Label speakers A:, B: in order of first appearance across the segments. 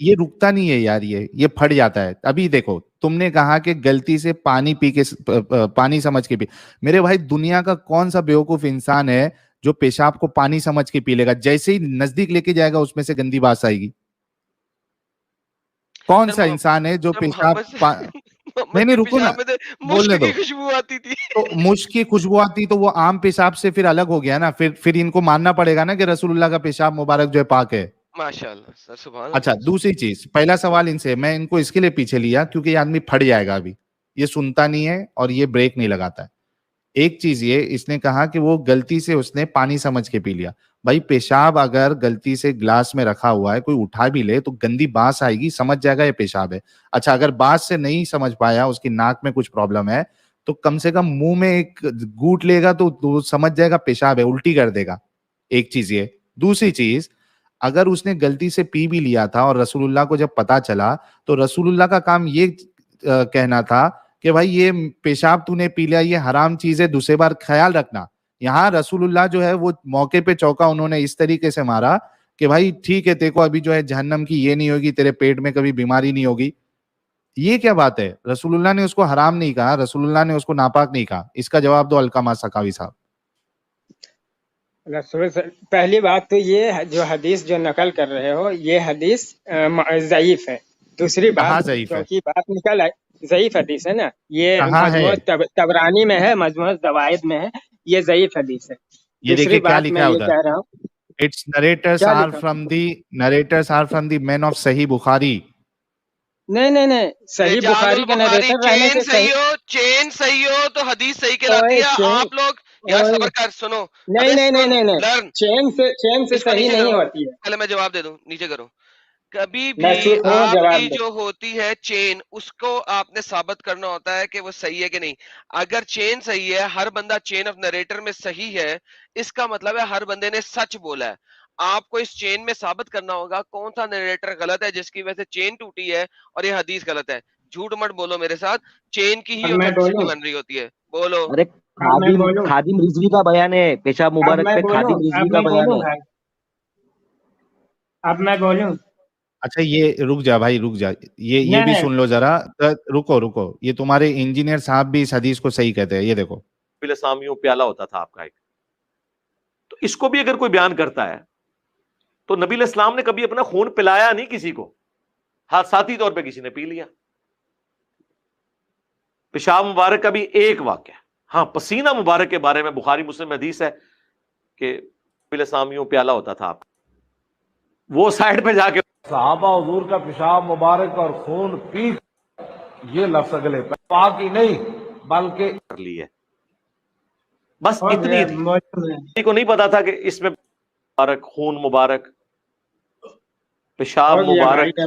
A: یہ رکتا نہیں ہے یار, یہ پھٹ جاتا ہے. ابھی دیکھو تم نے کہا کہ غلطی سے پانی پی کے پانی سمجھ کے پی. میرے بھائی دنیا کا کون سا بیوقوف انسان ہے جو پیشاب کو پانی سمجھ کے پی لے گا؟ جیسے ہی نزدیک لے کے جائے گا اس میں سے گندی بات آئے گی. کون سا انسان ہے جو پیشاب نہیں رکو نا, بولنے دو.
B: خوشبو آتی تھی
A: تو مشک کی خوشبو آتی تو وہ عام پیشاب سے پھر الگ ہو گیا نا. پھر ان کو ماننا پڑے گا نا کہ رسول اللہ کا پیشاب مبارک جو ہے پاک ہے.
B: ماشاءاللہ سر, سبحان اللہ.
A: اچھا دوسری چیز, پہلا سوال ان سے, میں ان کو اس کے لیے پیچھے لیا کیونکہ یہ آدمی پھٹ جائے گا ابھی, یہ سنتا نہیں ہے اور یہ بریک نہیں لگاتا ہے. ایک چیز یہ, اس نے کہا کہ وہ غلطی سے اس نے پانی سمجھ کے پی لیا. بھائی پیشاب اگر غلطی سے گلاس میں رکھا ہوا ہے, کوئی اٹھا بھی لے تو گندی بانس آئے گی, سمجھ جائے گا یہ پیشاب ہے. اچھا اگر بانس سے نہیں سمجھ پایا, اس کی ناک میں کچھ پرابلم ہے, تو کم سے کم منہ میں ایک گوٹ لے گا تو سمجھ جائے گا پیشاب ہے, الٹی کر دے گا. ایک چیز یہ. دوسری چیز, اگر اس نے غلطی سے پی بھی لیا تھا اور رسول اللہ کو جب پتا چلا تو رسول اللہ کا کام یہ کہنا تھا کہ بھائی یہ پیشاب تو نے پی لیا, یہ حرام چیز ہے, دوسرے بار خیال رکھنا. یہاں رسول اللہ جو ہے وہ موقع پہ چوکا, انہوں نے اس طریقے سے مارا کہ بھائی ٹھیک ہے تیرے کو ابھی جو ہے جہنم کی یہ نہیں ہوگی, تیرے پیٹ میں کبھی بیماری نہیں ہوگی. یہ کیا بات ہے؟ رسول اللہ نے اس کو حرام نہیں کہا, رسول اللہ نے اس کو ناپاک نہیں کہا. اس کا جواب دو علقمہ سکاوی صاحب.
C: پہلی بات تو یہ جو حدیث جو نقل کر رہے ہو یہ حدیث ضعیف ہے. دوسری بات کیونکہ بات نکل آئی, ضعیف حدیث ہے نا, یہ مجموع طبرانی میں ہے, مجموع زوائد میں ہے, یہ ضعیف حدیث ہے.
A: یہ دیکھیں کیا لکھا ہے ادھر,
C: کہہ رہا ہوں
A: Its narrators are from the men of صحیح بخاری.
C: نہیں صحیح بخاری کا نریٹر رہنے سے
B: چین صحیح ہو تو حدیث صحیح کہلاتی ہے. آپ لوگ یار صبر کر, سنو.
C: نہیں چین سے صحیح نہیں ہوتی ہے.
B: پہلے میں جواب دے دوں, نیچے کرو. کبھی بھی آپ کی جو ہوتی ہے چین, اس کو آپ نے ثابت کرنا ہوتا ہے کہ وہ صحیح ہے کہ نہیں. اگر چین صحیح ہے, ہر بندہ چین آف نریٹر میں صحیح ہے, اس کا مطلب ہے ہر بندے نے سچ بولا ہے. آپ کو اس چین میں ثابت کرنا ہوگا کون سا نریٹر غلط ہے جس کی وجہ سے چین ٹوٹی ہے اور یہ حدیث غلط ہے. جھوٹ مت بولو میرے ساتھ, چین کی ہی اوتھینٹسٹی بن رہی ہوتی ہے. بولو.
D: ارے خادم رضوی کا بیان ہے, پیشاب مبارک پہ خادم رضوی کا بیان ہے.
C: اب میں بولوں.
A: اچھا یہ رک جا بھائی, رک جا, یہ بھی سن لو ذرا, رکو. یہ تمہارے انجینئر صاحب بھی اس حدیث کو صحیح کہتے ہیں. یہ دیکھو,
E: سامیوں پیالہ ہوتا تھا آپ کا ایک, تو اس کو بھی اگر کوئی بیان کرتا ہے تو نبی علیہ السلام نے کبھی اپنا خون پلایا نہیں کسی کو, حادثاتی طور پہ کسی نے پی لیا. پیشاب مبارک کا بھی ایک واقعہ. ہاں پسینہ مبارک کے بارے میں بخاری مسلم حدیث ہے کہ نبی علیہ السلام یوں پیالہ ہوتا تھا, آپ وہ سائڈ پہ جا کے
F: صحابہ حضور کا پیشاب مبارک اور خون پی, یہ لفظ اگلے پاک ہی نہیں بلکہ
E: کر لی ہے. بس اتنی تھی, کسی کو نہیں پتا تھا کہ اس میں مبارک, خون مبارک, پیشاب مبارک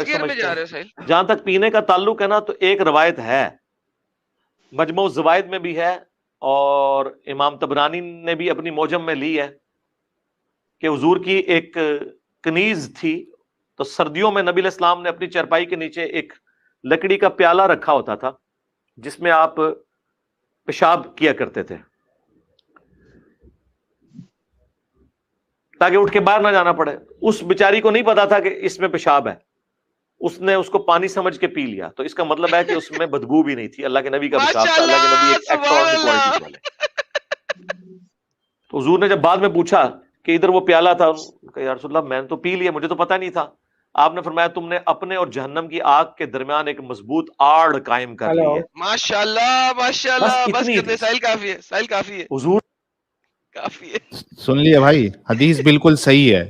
E: سمجھتے ہیں. جہاں تک پینے کا تعلق ہے نا, تو ایک روایت ہے مجموع زوائد میں بھی ہے اور امام طبرانی نے بھی اپنی موجم میں لی ہے کہ حضور کی ایک کنیز تھی, تو سردیوں میں نبی علیہ السلام نے اپنی چرپائی کے نیچے ایک لکڑی کا پیالہ رکھا ہوتا تھا جس میں آپ پیشاب کیا کرتے تھے تاکہ اٹھ کے باہر نہ جانا پڑے. اس بیچاری کو نہیں پتا تھا کہ اس میں پیشاب ہے, اس نے اس کو پانی سمجھ کے پی لیا. تو اس کا مطلب ہے کہ اس میں بدبو بھی نہیں تھی. اللہ کے نبی کا پیشاب تھا, اللہ کے نبی ایک ایکسٹراڈنری کوالٹیز والے. تو حضور نے جب بعد میں پوچھا کہ ادھر وہ پیالہ تھا, کہ یا رسول اللہ میں نے تو پی لیا, مجھے تو پتہ نہیں تھا. آپ نے فرمایا تم نے اپنے اور جہنم کی آگ کے درمیان ایک مضبوط آڑ قائم کر لی ہے.
B: ماشاءاللہ ماشاءاللہ, بس کر سائل کافی ہے, سائل کافی ہے,
E: حضور
B: کافی ہے.
A: سن لیے بھائی, حدیث بالکل صحیح ہے.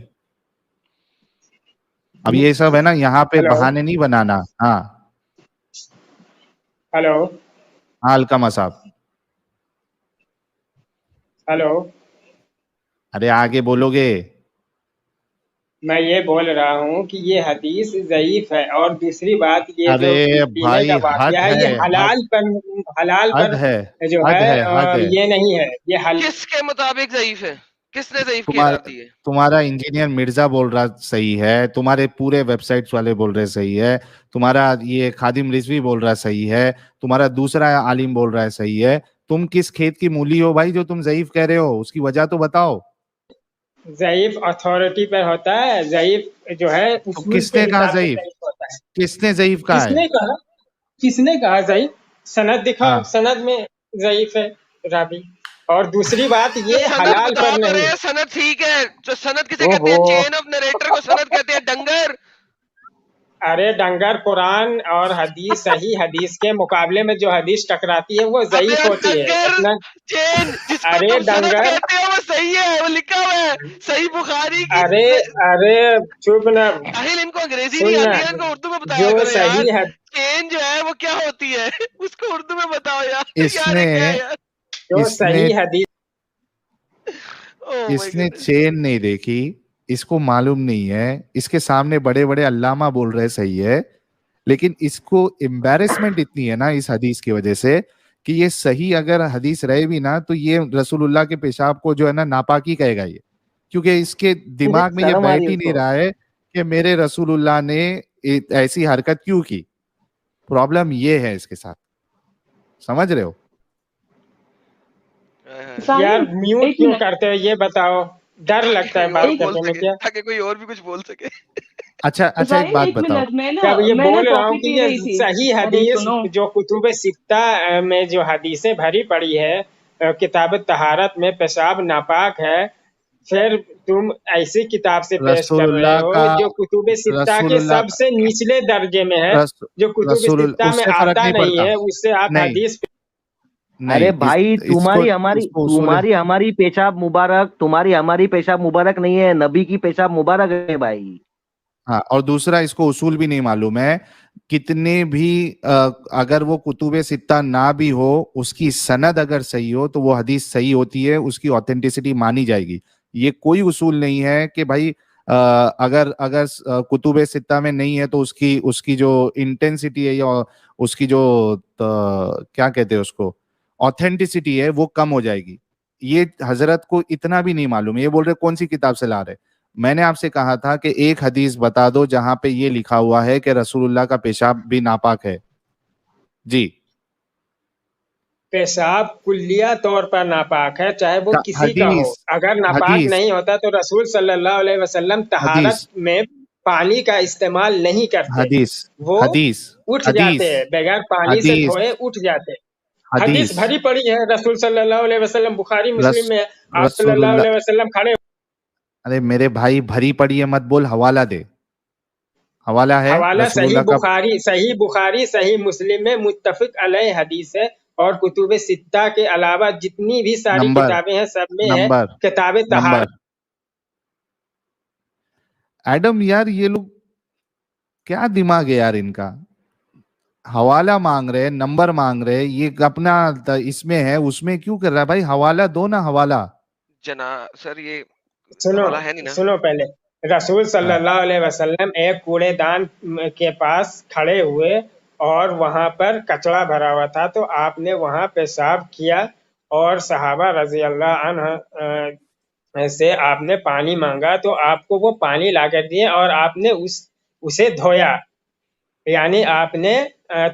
A: اب یہ سب ہے نا, یہاں پہ بہانے نہیں بنانا. ہاں
C: ہلو,
A: ہاں علقمہ صاحب.
C: ہلو,
A: ارے آگے بولو گے.
C: میں یہ بول رہا ہوں کہ یہ حدیث ضعیف ہے. اور دوسری بات یہ جو پینے کا واقعہ ہے یہ حلال پر جو ہے اور یہ نہیں ہے. یہ
B: کس کے مطابق ضعیف ہے, کس نے ضعیف کہلاتی ہے؟
A: تمہارا انجینئر مرزا بول رہا صحیح ہے, تمہارے پورے ویب سائٹس والے بول رہے صحیح ہے, تمہارا یہ خادم رضوی بول رہا صحیح ہے, تمہارا دوسرا عالم بول رہا ہے صحیح ہے. تم کس کھیت کی مولی ہو بھائی جو تم ضعیف کہہ رہے ہو؟ اس کی وجہ تو بتاؤ.
C: ضعیف اتھارٹی پر ہوتا ہے، ضعیف جو ہے
A: تو
C: اصول
A: کس
C: کے
A: نے کہا
C: حساب سے
A: ضعیف؟
C: ضعیف ہوتا ہے.
A: کس نے ضعیف کہا
C: کس
A: ہے؟
C: نے کہا؟ کس نے کہا ضعیف؟ سند دکھاؤ،
A: ہاں
C: سند میں ضعیف ہے راوی. اور دوسری بات
B: تو
C: یہ
B: سند
C: حلال
B: بتا
C: پر
B: تو
C: نہیں.
B: رہے ہیں، سند ٹھیک ہے، جو سند کسے
D: او
B: کہتے
D: ہو
B: ہیں؟ چین آف نریٹر کو سند کہتے ہیں، ڈنگر.
C: ارے ڈنگر قرآن اور حدیث، صحیح حدیث کے مقابلے میں جو حدیث ٹکراتی ہے وہ
B: ابے
C: ضعیف
B: یار
C: ہوتی ہے
B: ڈنگر
C: اتنا.
B: چین جس کو
C: ارے
B: تم سند
C: ڈنگر،
B: کہتے ہو وہ صحیح ہے، وہ لکھا ہوا ہے صحیح بخاری کی.
C: ارے ارے چپ نہ،
B: جاہل، ان کو انگریزی نہیں
C: سننا.
B: آتی ہے، ان کو اردو میں بتایا
C: جو
B: کرو یار.
C: صحیح
B: چین جو ہے وہ کیا ہوتی ہے اس کو اردو میں بتاؤ یار.
A: اس
B: یار
A: نے
B: یہ کیا ہے یار؟
C: جو
A: اس نے
C: صحیح حدیث
B: Oh my
A: اس نے
B: goodness.
A: چین نہیں دیکھی، اس کو معلوم نہیں ہے، اس کے سامنے بڑے بڑے علامہ بول رہے صحیح ہے، لیکن اس کو امبیرسمنٹ اتنی ہے نا اس حدیث کی وجہ سے کہ یہ صحیح اگر حدیث رہے بھی نا تو یہ رسول اللہ کے پیشاب کو جو ہے نا ناپاکی کہے گا یہ، کیونکہ اس کے دماغ میں یہ
D: شرم آ رہی
A: بیٹھ
D: ہے
A: ہی
D: اس
A: نہیں
D: کو.
A: رہا ہے کہ میرے رسول اللہ نے ایسی حرکت کیوں کی. پرابلم یہ ہے اس کے ساتھ، سمجھ رہے ہو؟
C: یار
G: ساحل
C: میوٹ
G: ایک
C: کیوں
G: منٹ
C: کرتے ہو یہ بتاؤ، ڈر
B: تاکہ
C: لگتا ہے
B: کوئی اور
C: بات
B: بھی بول
C: کرنے میں
B: سکے،
C: کیا؟
B: تاکہ کوئی اور بھی کچھ بول سکے.
A: اچھا ایک
G: ساحل
A: بات
G: ایک
A: بتاؤ.
G: منٹ،
C: جب یہ
G: میں نا
C: بول رہا ہوں
G: کافی
C: کہ
G: پی
C: یہ
G: رہی تھی.
C: صحیح
G: ارے
C: حدیث
G: سنو،
C: جو کتب ستہ میں جو حدیثیں بھری پڑی ہے، کتاب طہارت میں پیشاب ناپاک ہے، پھر تم ایسی کتاب سے پیش
A: رسول
C: کر رہے
A: اللہ
C: ہو
A: کا
C: جو کتب ستہ
A: رسول
C: کے
A: اللہ
C: سب سے نچلے درجے میں ہے،
A: رس,
C: جو کتب
A: رسول
C: ستہ
A: اس
C: میں
A: سے فرق
C: آتا
A: نہیں
C: نہیں
A: پڑتا.
C: ہے، اس سے آپ
A: نہیں
C: حدیث
D: ارے
A: نہیں
D: بھائی
A: اس کو اصول ہے.
D: تمہاری ہماری پیشاب مبارک، تمہاری ہماری پیشاب مبارک نہیں ہے، نبی کی پیشاب مبارک ہے بھائی.
A: ہاں، اور دوسرا اس کو اصول بھی نہیں معلوم ہے. کتنے بھی اگر وہ کتب ستہ نہ بھی ہو، اس کی سند اگر صحیح ہو تو وہ حدیث صحیح ہوتی ہے، اس کی آتھینٹسٹی مانی جائے گی. یہ کوئی اصول نہیں ہے کہ بھائی اگر کتب ستہ میں نہیں ہے تو اس کی جو انٹینسٹی ہے یا اس کی جو کیا کہتے ہیں اس کو آتھینٹسٹی ہے وہ کم ہو جائے گی. یہ حضرت کو اتنا بھی نہیں معلوم ہے. یہ بول رہے کون سی کتاب سے لا رہے. میں نے آپ سے کہا تھا کہ ایک حدیث بتا دو جہاں پہ یہ لکھا ہوا ہے کہ رسول اللہ کا پیشاب بھی ناپاک ہے. جی،
C: پیشاب کلیہ طور پر ناپاک ہے، چاہے وہ کسی کا ہو.
A: حدیث
C: اگر ناپاک
A: حدیث
C: نہیں ہوتا تو رسول صلی اللہ علیہ وسلم طہارت
A: حدیث
C: میں پانی کا استعمال نہیں کرتے،
A: حدیث
C: وہ
A: حدیث
C: اٹھ
A: حدیث
C: جاتے ہیں، بغیر پانی سے
A: حدیث
C: دھوئے اٹھ جاتے. حدیث
A: حدیث
C: بھری پڑی ہے، رسول صلی اللہ علیہ وسلم، بخاری مسلم
A: رس
C: میں آپ صلی
A: رسول
C: اللہ
A: اللہ.
C: علیہ وسلم کھڑے.
A: ارے میرے بھائی بھری پڑی ہے مت بول، حوالہ دے. حوالہ ہے
C: حوالہ
A: رسول اللہ کا.
C: صحیح بخاری صحیح مسلم میں متفق علیہ حدیث ہے، اور کتب ستہ کے علاوہ جتنی بھی ساری
A: نمبر
C: کتابیں ہیں سب میں ہے
A: نمبر
C: کتاب
A: نمبر
C: طہارت.
A: ایڈم یار یہ لوگ کیا دماغ ہے یار ان کا. حوالہ مانگ رہے، نمبر مانگ رہے، یہ اپنا اس میں ہے اس میں کیوں کر رہا ہے بھائی؟ حوالہ دو نا حوالہ.
B: سر یہ
C: سنو
B: حوالہ ہے نہیں نا.
C: سنو پہلے، رسول صلی
A: ہاں.
C: اللہ علیہ وسلم ایک کوڑے دان کے پاس کھڑے ہوئے اور وہاں پر کچڑا بھرا ہوا تھا، تو آپ نے وہاں پیشاب کیا اور صحابہ رضی اللہ عنہ سے آپ نے پانی مانگا تو آپ کو وہ پانی لا کر دیے اور آپ نے اسے دھویا. یعنی آپ نے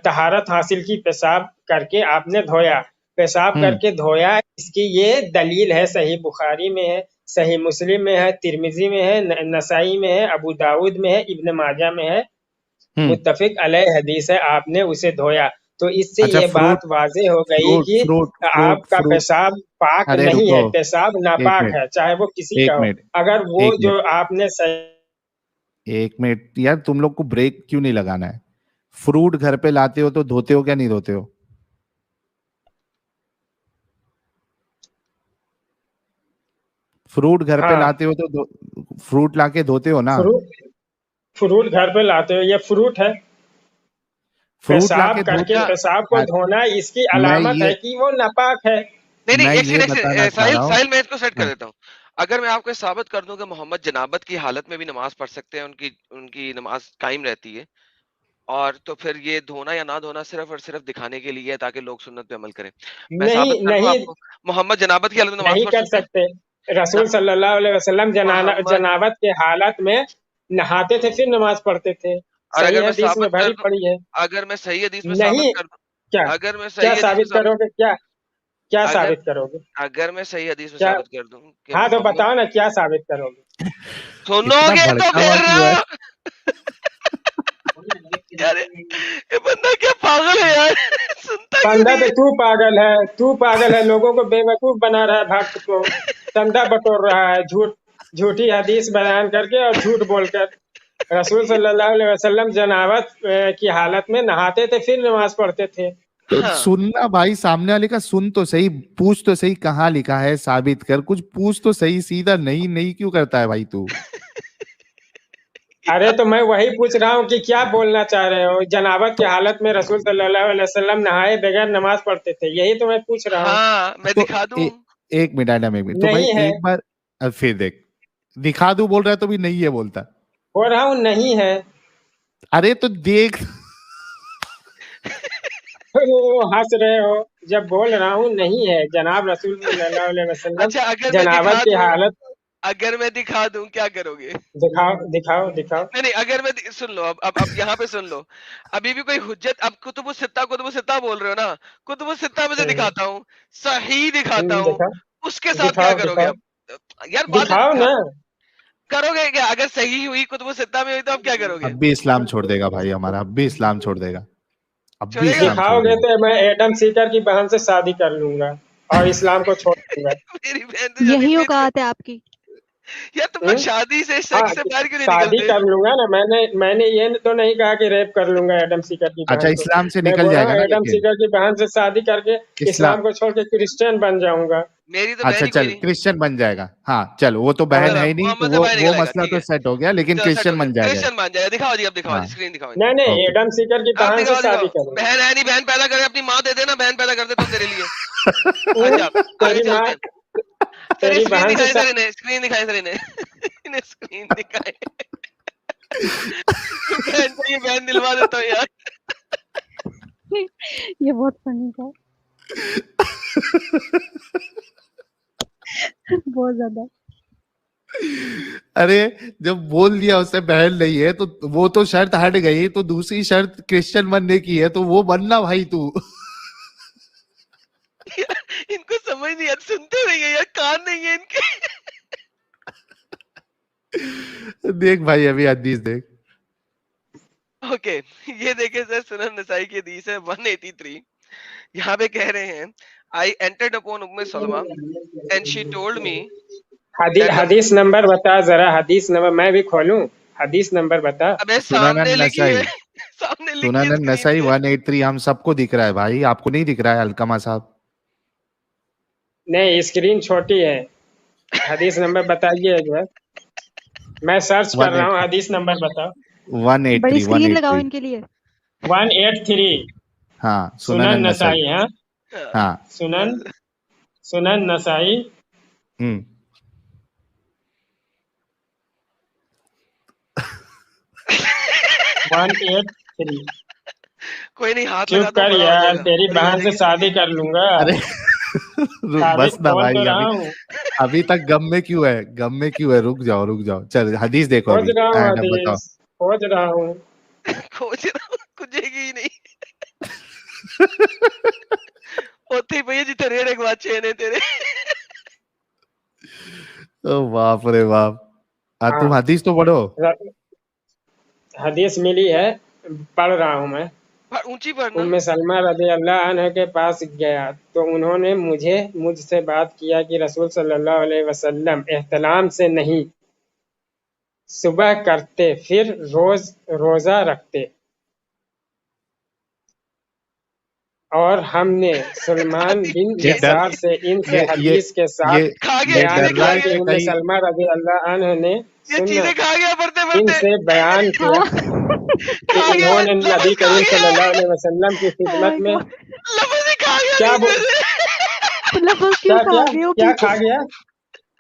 C: طہارت حاصل کی، پیشاب کر کے آپ نے دھویا، پیشاب کر کے دھویا. اس کی یہ دلیل ہے، صحیح بخاری میں ہے، صحیح مسلم میں ہے، ترمذی میں ہے، نسائی میں ہے، ابو داؤد میں ہے، ابن ماجہ میں ہے، متفق علیہ حدیث ہے. آپ نے اسے دھویا تو اس سے
A: اچھا
C: یہ
A: فروٹ
C: بات واضح ہو گئی
A: فروٹ
C: کہ
A: فروٹ
C: آپ
A: فروٹ
C: کا
A: فروٹ
C: پیشاب پاک
A: ارے
C: نہیں
A: رکو
C: ہے، پیشاب
A: ایک
C: ناپاک
A: منٹ
C: ہے، چاہے وہ کسی
A: ایک
C: کا ہو.
A: منٹ
C: اگر وہ
A: ایک
C: جو
A: منٹ
C: آپ نے
A: ایک منٹ یار، تم لوگ کو بریک کیوں نہیں لگانا ہے؟ فروٹ گھر پہ لاتے ہو تو دھوتے ہو کیا نہیں دھوتے ہو؟ فروٹ گھر پہ
C: ہاں
A: لاتے ہو تو فروٹ لا کے دھوتے ہو نا؟
C: فروٹ گھر پہ لاتے ہو، یہ فروٹ ہے.
A: فروٹ لا
C: پیشاب
A: کے
C: کر کے
A: دھوتے.
C: پیشاب کو دھونا اس کی
A: میں
C: علامت ہے
A: یہ
C: کہ وہ ناپاک ہے.
B: نہیں
A: میں
B: ایک
A: یہ بتانا
B: سیکنڈ،
A: چاہ رہا ہوں.
B: ساحل میں اس کو سیٹ کر
A: ہاں.
B: دیتا ہوں. اگر میں آپ کو ثابت کر دوں کہ محمد جنابت کی حالت میں بھی نماز پڑھ سکتے ہیں، ان کی نماز قائم رہتی ہے، اور تو پھر یہ دھونا یا نہ دھونا صرف اور صرف دکھانے کے لیے ہے تاکہ لوگ سنت پہ عمل کریں. میں ثابت
C: نہیں
B: کر دوں آپ
C: نہیں
B: کو محمد جنابت کی حالت میں نماز
C: نہیں
B: پڑھ
C: کر
B: سکتے ہیں.
C: سکتے. رسول صلی اللہ علیہ وسلم
B: محمد،
C: جنابت کے حالت میں نہاتے تھے پھر نماز پڑھتے تھے،
B: اور
C: صحیح حدیث میں بھری پڑی ہے.
B: اگر میں صحیح حدیث میں ثابت
C: نہیں
B: کر دوں
C: کیا
B: اگر میں
C: کیا
B: صحیح حدیث میں
C: ثابت کرو گے؟ کیا کیا ثابت کرو گے؟
B: اگر میں صحیح حدیث میں
C: کیا؟
B: ثابت کر دوں کہ
C: ہاں تو بتاؤ نا کیا ثابت کرو گے؟
B: سنو گے تو پھر یار یہ بندہ کیا پاگل ہے یار، سنتا کیوں
C: بندہ
B: نہیں
C: تو
B: ہے؟
C: تو پاگل ہے، لوگوں کو بیوقوف بنا رہا ہے، بھکت کو چندہ بٹور رہا ہے، جھوٹی حدیث بیان کر کے اور جھوٹ بول کر۔ رسول صلی اللہ علیہ وسلم جنابت کی حالت میں نہاتے تھے پھر نماز پڑھتے تھے۔
A: تو سننا بھائی، سامنے والے کا سن تو صحیح، پوچھ تو صحیح کہاں لکھا ہے، ثابت کر، کچھ پوچھ تو صحیح، سیدھا نہیں کیوں کرتا ہے بھائی تو؟
C: ارے تو میں وہی پوچھ رہا ہوں کہ کیا بولنا چاہ رہے ہو؟ جنابت کی حالت میں رسول صلی اللہ علیہ وسلم نہائے بغیر نماز پڑھتے تھے، یہی تو میں پوچھ رہا ہوں۔
B: ہاں میں
A: تو
B: دکھا دوں۔
A: ایک منٹ ایڈم، ایک منٹ تو بھائی
C: نہیں ہے،
A: ایک بار پھر دیکھ، دکھا دوں بول رہا ہے تو بھی نہیں ہے بولتا۔
C: بول رہا ہوں نہیں ہے۔
A: ارے تو دیکھ،
C: ہنس رہے ہو جب بول رہا ہوں نہیں ہے، جناب رسول صلی اللہ علیہ وسلم
B: اچھا اگر میں
C: جنابت
B: دکھا
C: کی
B: دوں،
C: حالت۔
B: اگر میں دکھا دوں کیا کرو گے؟
C: دکھاؤ۔
B: نہیں اگر میں سن لو، اب یہاں پہ سن لو، ابھی بھی کوئی حجت، اب کتب الستہ بول رہے ہو نا، کتب الستہ میں سے دکھاتا ہوں، صحیح دکھاتا ہوں، اس کے ساتھ کیا کرو گے؟ اب یار بات
C: دکھاؤ نا۔
B: کرو گے کیا؟ اگر صحیح ہوئی کتب الستہ میں ہوئی تو اب کیا کرو گے؟
A: اب بھی اسلام چھوڑ دے گا بھائی ہمارا، اب بھی اسلام چھوڑ دے گا، اب بھی
B: چھوڑے گا؟
A: اسلام
C: دکھاؤ
A: چھوڑ دے
C: گے
A: گا۔
C: تو میں ایڈم سیکر کی بہن سے شادی کر لوں گا اور اسلام کو چھوڑ دوں گا۔
B: میری بہن تو
G: یہی
B: شادی
G: اوقات ہے آپ کی۔
B: یار تم لوگ شادی سے،
C: ہاں
B: سیکس سے باہر کیوں نہیں
C: شادی
B: نکلتے؟
C: کر لوں گا نا، میں نے یہ تو نہیں کہا کہ ریپ کر لوں گا ایڈم سیکر کی
A: اچھا
C: بہن کو،
A: اسلام سے
C: میں
A: نکل
C: بول رہا
A: جائے گا
C: ہوں
A: نا،
C: ایڈم
A: لیکن
C: سیکر کی بہن سے شادی کر کے اسلام کو چھوڑ کے کرسچین بن جاؤں گا۔
B: میری تو
A: اچھا
B: بہن ہی کوئی
A: چل
B: نہیں،
A: کرسچن بن جائے گا، ہاں چل وہ تو بہن ہے ہی نہیں تو
B: محمد سے باہر
A: وہ
B: نکلے گا،
A: مسئلہ
B: ٹھیک
A: تو
B: ہے،
A: سیٹ ہو گیا، لیکن
B: چلو سیٹ
A: کرسچن
B: ہو گیا،
A: بن جائے گا۔
B: کرسچن بن جائے گا۔ دکھاؤ جی، اب دکھاؤ
A: ہاں
B: جی، اسکرین دکھاؤ جی،
C: نہیں
A: اوکے۔
C: ایڈم سیکر کی
B: اب
C: بہن سے
B: دکھاؤ
C: شادی
B: دکھاؤ،
C: کروں گا۔
B: بہن ہے نہیں، بہن پیدا کرے، اپنی ماں دے دینا، بہن پیدا کر دیتا ہوں تیرے لیے۔ اچھا آگے
C: تیری ماں،
B: چلتے ہیں، سر
C: تیری
B: اسکرین
C: بہن
B: دکھائیں،
C: سے
B: سر انہیں اسکرین دکھائیں، سر انہیں اسکرین دکھائیں۔ بہن چاہیے، بہن دلوا دیتا ہوں یار۔
G: یہ بہت فنی تھا، بہت زیادہ۔
A: ارے جب بول دیا اسے بہن نہیں ہے تو وہ تو شرط ہٹ گئی، تو دوسری شرط کرسچن بننے کی ہے تو وہ بننا بھائی تو۔
B: ان کو سمجھ نہیں آتی، سنتے رہیے یار، کان نہیں ہے ان کے۔
A: دیکھ بھائی ابھی حدیث دیکھ۔
B: اوکے یہ دیکھیں سر، سنن نسائی کی حدیث ہے 183، یہاں پہ کہہ رہے ہیں I entered upon Salma and she told me that the...
C: حدیث نمبر بتا ذرا، حدیث نمبر میں بھی کھولوں، حدیث نمبر بتا۔
B: ابے
A: سنن
B: سامنے لکھی ہے،
A: النسائی،
B: سامنے لکھی ہے
A: سنن
B: اسکرین
A: النسائی
B: پہ۔
A: 183 ہم سب کو دکھ رہا ہے بھائی، آپ کو نہیں دکھ رہا ہے علقمہ صاحب؟
C: نہیں اسکرین چھوٹی ہے، حدیث نمبر بتائیے ایک بار، میں سرچ کر رہا ہوں، حدیث نمبر بتا۔
A: 183
G: بڑی اسکرین لگاؤ
A: 183
G: ان کے لیے۔
C: 183
A: ہاں
C: سنن نسائی، ہاں
A: ہاں
C: سنن نسائی 183۔
B: کوئی نہیں، ہاتھ
C: چپ
B: لگا دو،
C: کر
B: بڑا ہو
C: یار،
B: جائے گا،
C: تیری
B: بڑی ہو
C: بہن
B: جائے
C: سے
B: گی
C: شادی
B: زندگی۔
C: کر لوں گا۔
A: ارے بس نا
C: بول تو
A: بھائی،
C: رہا ہوں،
A: ابھی تک غم میں کیوں ہے، غم میں کیوں ہے، رک جاؤ چل حدیث دیکھو
C: کھوج
A: ابھی،
C: رہا ہوں
A: ایڈم بتاؤ۔
C: حدیث، کھوج رہا ہوں۔
B: کھوج رہا ہوں، کھجے گی ہی نہیں۔ اوتھے ہی پئی جتھے ریڑے گواچے نے تیرے۔
A: او باپ رے باپ،
C: ہاں
A: تم حدیث تو پڑھو۔
C: حدیث ملی ہے، پڑھ رہا ہوں میں۔
B: اونچی پڑھنا۔
C: ام سلمہ رضی اللہ عنہ کے پاس گیا تو انہوں نے مجھ سے بات کیا کہ رسول صلی اللہ علیہ وسلم احتلام سے نہیں، صبح کرتے پھر روزہ رکھتے، اور ہم نے سلمان بن
A: یہ ڈر
C: یسار سے ان سے
A: یہ
C: حدیث کے ساتھ
B: کھا گیا،
A: یہ
C: بیان
A: ڈر
B: چیزیں
A: رہا
B: کھا
C: کیا
A: ہے
C: کہ
B: گیا،
A: کہ
C: ام
A: کہیں
C: سلمہ رضی اللہ عنہ نے
B: یہ چیزیں کھا گیا پڑھتے
C: ان
B: پڑھتے۔
C: سے بیان کیا کہ
B: کھا گیا،
C: انہوں نے نبی
B: لفظ کھا
C: کریم صلی
B: گیا،
C: اللہ علیہ وسلم کی
G: Oh
C: خدمت
G: my
C: میں
G: God.
B: لفظ ہی کھا گیا
C: کیا
B: نیچے سے۔
G: لفظ کیوں کھا گئے ہو
C: کیا
G: پیچھے
C: کھا گیا،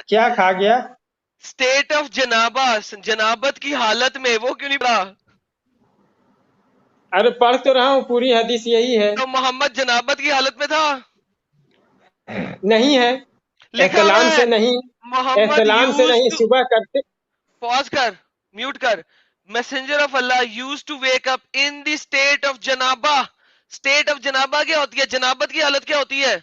C: کیا کھا گیا؟
B: اسٹیٹ آف جنابہ، جنابت کی حالت میں، وہ کیوں نہیں پڑھا؟
C: ارے پڑھ تو رہا ہوں، پوری حدیث یہی ہے۔
B: تو محمد جنابت کی حالت میں تھا؟
C: نہیں ہے،
B: لکھا ہوا
C: احتلام
B: ہے
C: سے نہیں،
B: محمد
C: احتلام سے نہیں، صبح کرتے۔
B: پاز کر، میوٹ کر۔ Messenger of Allah used to wake up in the state of جنابہ۔ اسٹیٹ آف جنابہ کیا ہوتی ہے؟ جنابت کی حالت کیا ہوتی ہے؟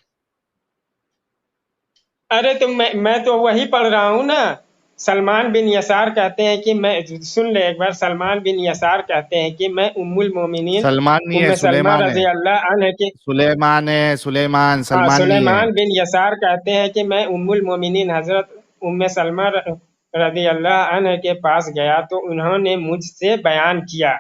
C: ارے تو میں تو وہی پڑھ رہا ہوں نا. سلمان بن یسار کہتے ہیں کہ میں، سن لے ایک بار، سلمان بن یسار کہتے ہیں کہ میں ام المومنین
A: سلمان نہیں ہے،
C: ام سلمہ
A: سلیمان ہے.
C: رضی اللہ عنہ کے،
A: سلیمان ہے، سلیمان،
C: ہاں
A: سلمان نہیں ہے.
C: سلیمان بن یسار کہتے ہیں کہ میں ام المومنین حضرت ام سلمہ رضی اللہ عنہ کے پاس گیا تو انہوں نے مجھ سے بیان کیا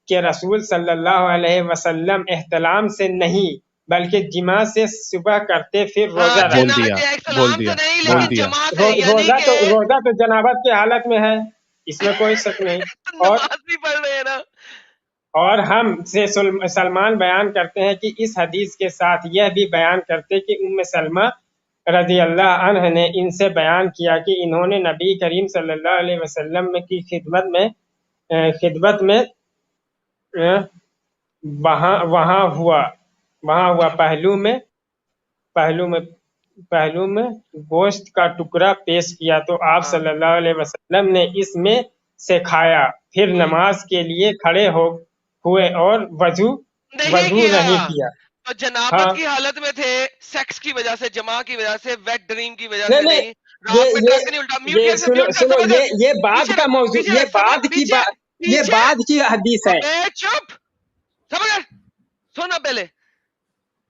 C: کہ رسول صلی اللہ علیہ وسلم احتلام سے نہیں بلکہ جماع سے صبح کرتے پھر روزہ
B: ہاں،
C: رکھتے.
A: بول دیا،
B: احتلام
A: بول
B: سے
A: دیا،
B: نہیں
A: بول
B: لیکن
A: دیا.
B: جماعت ہے، یعنی کہ
C: روزہ تو جنابت کی حالت میں ہے، اس میں کوئی شک نہیں. اور
B: نماز بھی پڑھ رہے ہیں نا.
C: اور ہم سے سلمان بیان کرتے ہیں کہ اس حدیث کے ساتھ یہ بھی بیان کرتے کہ ام سلمہ رضی اللہ عنہ نے ان سے بیان کیا کہ انہوں نے نبی کریم صلی اللہ علیہ وسلم کی خدمت میں وہاں ہوا پہلو میں گوشت کا ٹکڑا پیش کیا تو آپ صلی اللہ علیہ وسلم نے اس میں سے کھایا، پھر نماز کے لیے کھڑے ہوئے اور وضو نہیں کیا.
B: تو جنابت
C: ہاں
B: کی حالت میں تھے، سیکس کی وجہ سے، جماع کی وجہ سے، ویٹ ڈریم کی وجہ سے
C: نہیں
B: نہیں. رات میں ٹرک نہیں الٹا. میوٹ کر
C: سنو یہ بعد کا موضوع، یہ بعد کی حدیث ہے.
B: چپ سمجھ. سننا پہلے،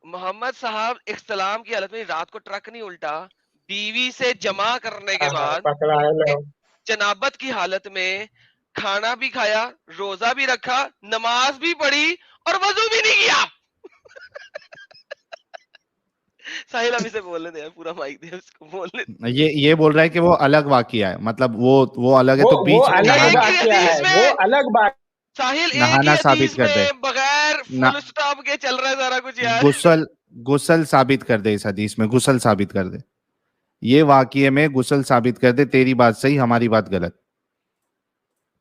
B: محمد صاحب اختلام کی حالت میں رات کو ٹرک نہیں الٹا، بیوی سے جمع کرنے کے بعد
C: پکڑا ہے لوگ.
B: جنابت کی حالت میں کھانا بھی کھایا، روزہ بھی رکھا، نماز بھی پڑھی اور وضو بھی نہیں کیا. ساحل ابھی سے بول لیتے ہیں، پورا مائک دے اس کو بول لیتے.
A: یہ بول رہا ہے کہ وہ الگ واقعہ ہے، مطلب وہ الگ ہے، تو بیچ میں
C: وہ الگ بات.
B: ساحل ایک ہی
A: نہانا ثابت
B: حدیث
A: کر دے.
B: میں بغیر فل سٹاپ کے چل رہا ہے سارا کچھ یار.
A: غسل ثابت کر دے، اس حدیث میں غسل ثابت کر دے. یہ واقعے میں غسل ثابت کر دے. تیری بات صحیح، ہماری بات غلط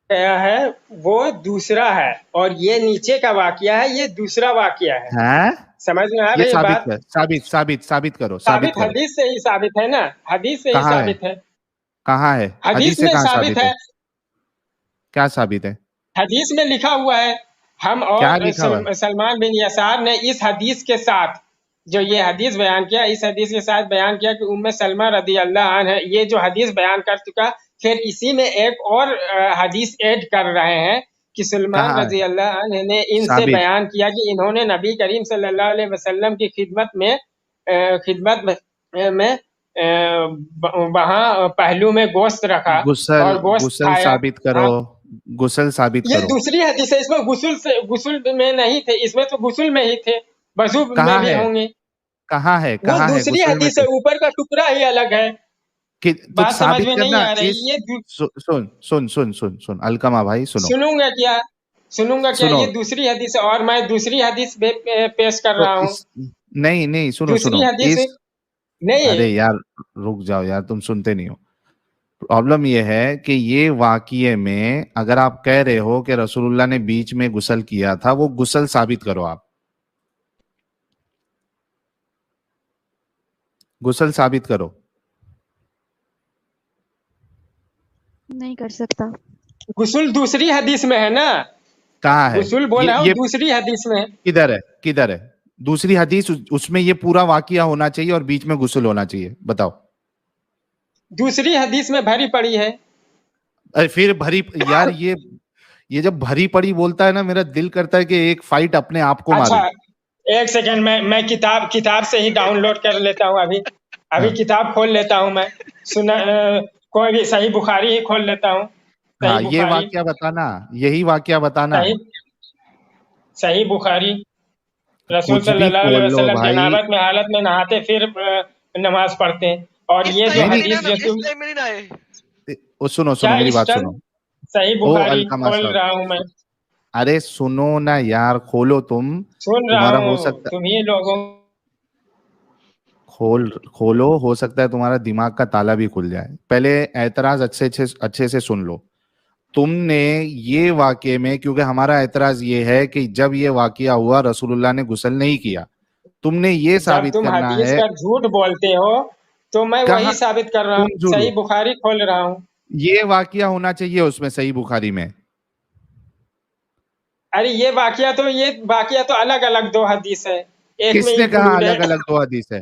C: ہے. وہ دوسرا ہے اور یہ نیچے کا واقعہ ہے، یہ دوسرا واقعہ ہے. سمجھ میں آ رہی ہے بات؟
A: ثابت کرو.
C: ثابت حدیث سے ہی ثابت ہے نا، حدیث سے ہی ثابت ہے.
A: کہاں ہے
C: حدیث
A: سے
C: میں
A: کہاں
C: ثابت ہے.
A: کیا ثابت ہے؟
C: حدیث میں لکھا ہوا ہے. ہم اور سلمان بن یسار نے اس حدیث کے ساتھ جو یہ حدیث بیان کیا، اس حدیث کے ساتھ بیان کیا کہ ام سلمہ رضی اللہ عنہ، یہ جو حدیث بیان کر چکا، پھر اسی میں ایک اور حدیث ایڈ کر رہے ہیں کہ سلمان رضی اللہ عنہ نے ان سے بیان کیا کہ انہوں نے نبی کریم صلی اللہ علیہ وسلم کی خدمت میں وہاں پہلو میں گوشت رکھا اور گوشت کھایا.
A: ثابت کرو. غسل ثابت کرو.
C: یہ دوسری حدیث ہے، اس میں غسل میں نہیں تھے، اس میں تو غسل میں ہی تھے، وضو میں بھی ہوں گے.
A: کہاں ہے
C: وہ دوسری حدیث ہے، اوپر کا ٹکڑا ہی الگ ہے. بات سمجھ میں نہیں آ رہی.
A: سن القمہ بھائی،
C: سنوں گا کیا یہ دوسری حدیث ہے اور میں دوسری حدیث پیش کر رہا ہوں.
A: نہیں سنو.
C: دوسری حدیث نہیں.
A: ارے یار رک جاؤ یار، تم سنتے نہیں ہو. پرابلم یہ ہے کہ یہ واقعے میں اگر آپ کہہ رہے ہو کہ رسول اللہ نے بیچ میں غسل کیا تھا، وہ غسل ثابت کرو. آپ غسل ثابت کرو.
G: نہیں کر سکتا.
C: غسل دوسری حدیث میں ہے نا.
A: کہاں ہے
C: غسل بولا ہوں دوسری حدیث میں.
A: کدھر ہے دوسری حدیث؟ اس میں یہ پورا واقعہ ہونا چاہیے اور بیچ میں غسل ہونا چاہیے. بتاؤ.
C: دوسری حدیث میں بھری پڑی ہے.
A: ارے پھر بھری یار، یہ جب بھری پڑی بولتا ہے نا، میرا دل کرتا ہے کہ ایک فائٹ اپنے آپ کو مارے.
C: اچھا ایک سیکنڈ، میں کتاب سے ہی ڈاؤن لوڈ کر لیتا ہوں. ابھی کتاب کھول لیتا ہوں. میں کوئی بھی صحیح بخاری ہی کھول لیتا ہوں.
A: یہ واقعہ بتانا، یہی واقعہ بتانا.
C: صحیح بخاری، رسول صلی اللہ علیہ وسلم جنابت میں حالت میں نہاتے پھر نماز پڑھتے ہیں. اور یہ جو حدیث
A: سنو میری بات سنو.
C: صحیح بخاری کھول رہا ہوں میں.
A: ارے سنو نا یار، کھولو.
C: سن رہا ہوں، تم ہی لوگوں
A: کھولو. ہو سکتا ہے تمہارا دماغ کا تالا بھی کھل جائے. پہلے اعتراض اچھے سے سن لو. تم نے یہ واقعے میں، کیونکہ ہمارا اعتراض یہ ہے کہ جب یہ واقعہ ہوا رسول اللہ نے غسل نہیں کیا. تم نے یہ ثابت کرنا ہے.
C: حدیث کا جھوٹ بولتے ہو تو میں وہی ثابت کر رہا ہوں. صحیح بخاری کھول رہا ہوں.
A: یہ واقعہ ہونا چاہیے اس میں، صحیح بخاری میں.
C: ارے یہ واقعہ تو الگ الگ دو حدیث ہے.
A: کس نے کہا الگ الگ دو حدیث ہے؟